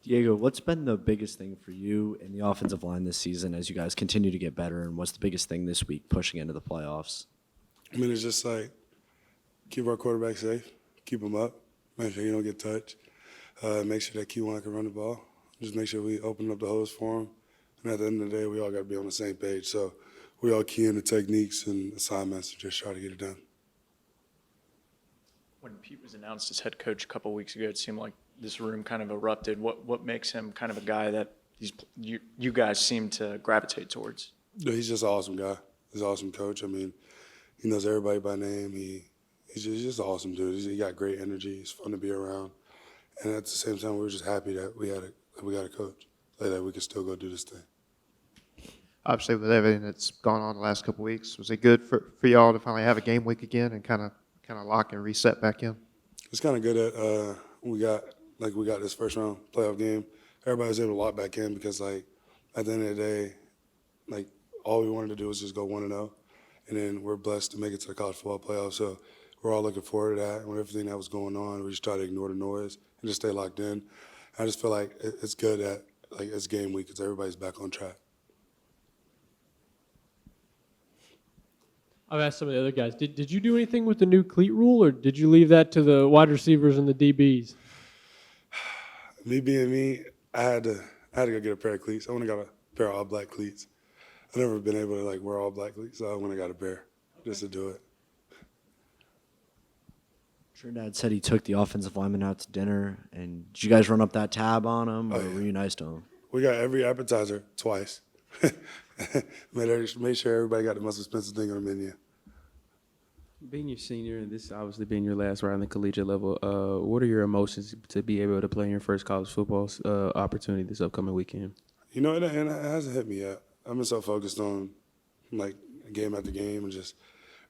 Diego, what's been the biggest thing for you in the offensive line this season as you guys continue to get better, and what's the biggest thing this week pushing into the playoffs? I mean, it's just like keep our quarterback safe, keep him up, make sure he don't get touched, make sure that Q1 can run the ball, just make sure we open up the holes for him. And at the end of the day, we all got to be on the same page. So we all key in the techniques and assignments and just try to get it done. When Pete was announced as head coach a couple of weeks ago, it seemed like this room kind of erupted. What makes him kind of a guy that you guys seem to gravitate towards? Yeah, he's just an awesome guy. He's an awesome coach. I mean, he knows everybody by name. He's just an awesome dude. He got great energy. He's fun to be around. And at the same time, we were just happy that we got a coach, like that we could still go do this thing. Obviously, with everything that's gone on the last couple of weeks, was it good for y'all to finally have a game week again and kind of lock and reset back in? It's kind of good that we got this first round playoff game. Everybody was able to lock back in because at the end of the day, all we wanted to do was just go 1-0, and then we're blessed to make it to the college football playoff. So we're all looking forward to that. And with everything that was going on, we just try to ignore the noise and just stay locked in. I just feel like it's good that it's game week because everybody's back on track. I've asked some of the other guys, did you do anything with the new cleat rule, or did you leave that to the wide receivers and the DBs? Me being me, I had to go get a pair of cleats. I went and got a pair of all black cleats. I've never been able to wear all black cleats, so I went and got a pair just to do it. Trinidad said he took the offensive lineman out to dinner, and did you guys run up that tab on him, or Oh, yeah. were you nice to him? We got every appetizer twice. made sure everybody got the most expensive thing on the menu. Being your senior and this obviously being your last round on the collegiate level, what are your emotions to be able to play in your first college football opportunity this upcoming weekend? You know, it hasn't hit me yet. I've been so focused on game after game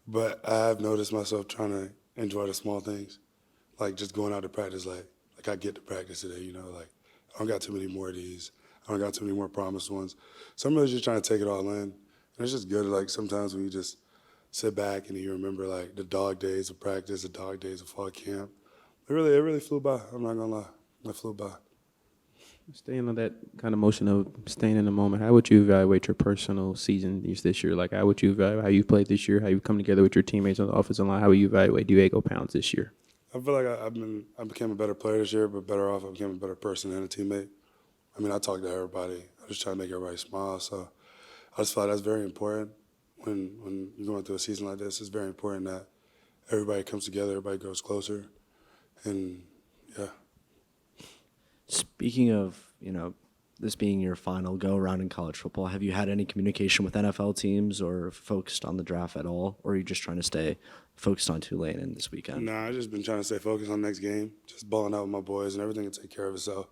but I have noticed myself trying to enjoy the small things, just going out to practice. I get to practice today. I don't got too many more of these. I don't got too many more promised ones. So I'm really just trying to take it all in. And it's just good. Sometimes when you just sit back and you remember the dog days of practice, the dog days of fall camp. It really flew by. I'm not gonna lie, it flew by. Staying on that kind of motion of staying in the moment, how would you evaluate your personal season this year? How would you evaluate how you played this year, how you come together with your teammates on the offensive line? How would you evaluate Diego Pounds this year? I feel like I became a better player this year, but better off, I became a better person and a teammate. I mean, I talk to everybody. I just try to make everybody smile. So I just feel like that's very important. When you're going through a season like this, it's very important that everybody comes together, everybody grows closer, and yeah. Speaking of, this being your final go-around in college football, have you had any communication with NFL teams or focused on the draft at all, or are you just trying to stay focused on Tulane in this weekend? Nah, I've just been trying to stay focused on the next game, just balling out with my boys, and everything will take care of itself.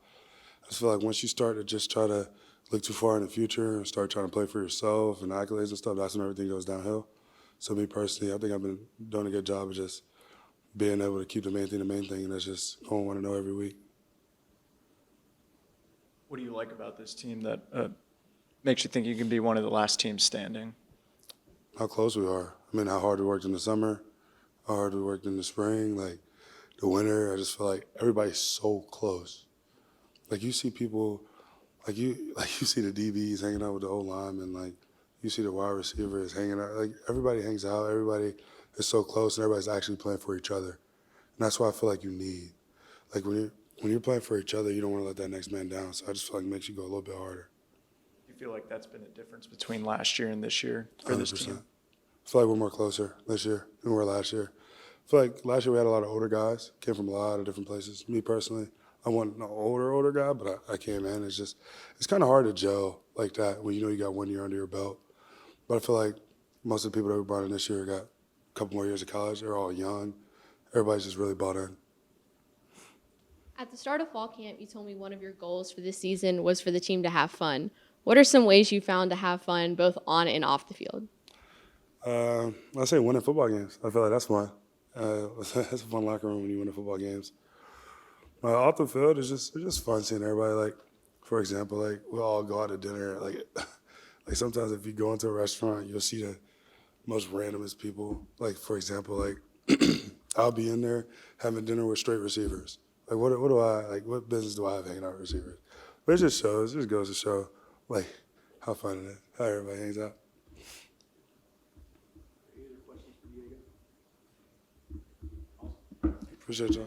I just feel like once you start to just try to look too far in the future and start trying to play for yourself and accolades and stuff, that's when everything goes downhill. So me personally, I think I've been doing a good job of just being able to keep the main thing, and that's just going 1-0 every week. What do you like about this team that makes you think you can be one of the last teams standing? How close we are. I mean, how hard we worked in the summer, how hard we worked in the spring, the winter. I just feel like everybody's so close. You see people, you see the DBs hanging out with the O-linemen, you see the wide receivers hanging out. Everybody hangs out, everybody is so close, and everybody's actually playing for each other. And that's what I feel like you need. When you're playing for each other, you don't want to let that next man down. So I just feel like it makes you go a little bit harder. Do you feel like that's been a difference between last year and this year for this 100%. team? I feel like we're more closer this year than we were last year. I feel like last year we had a lot of older guys, came from a lot of different places. Me personally, I wasn't an older guy, but I came in. It's kind of hard to gel like that when you got 1 year under your belt. But I feel like most of the people that we brought in this year got a couple more years of college. They're all young. Everybody's just really bought in. At the start of fall camp, you told me one of your goals for this season was for the team to have fun. What are some ways you found to have fun both on and off the field? I say winning football games. I feel like that's fun. It's a fun locker room when you win the football games. Off the field, it's just fun seeing everybody. For example, we'll all go out to dinner. Sometimes if you go into a restaurant, you'll see the most randomest people. For example, I'll be in there having dinner with straight receivers. Like, what do I, like, what business do I have hanging out with receivers? But it just goes to show, like, how fun it is, how everybody hangs out. Appreciate y'all.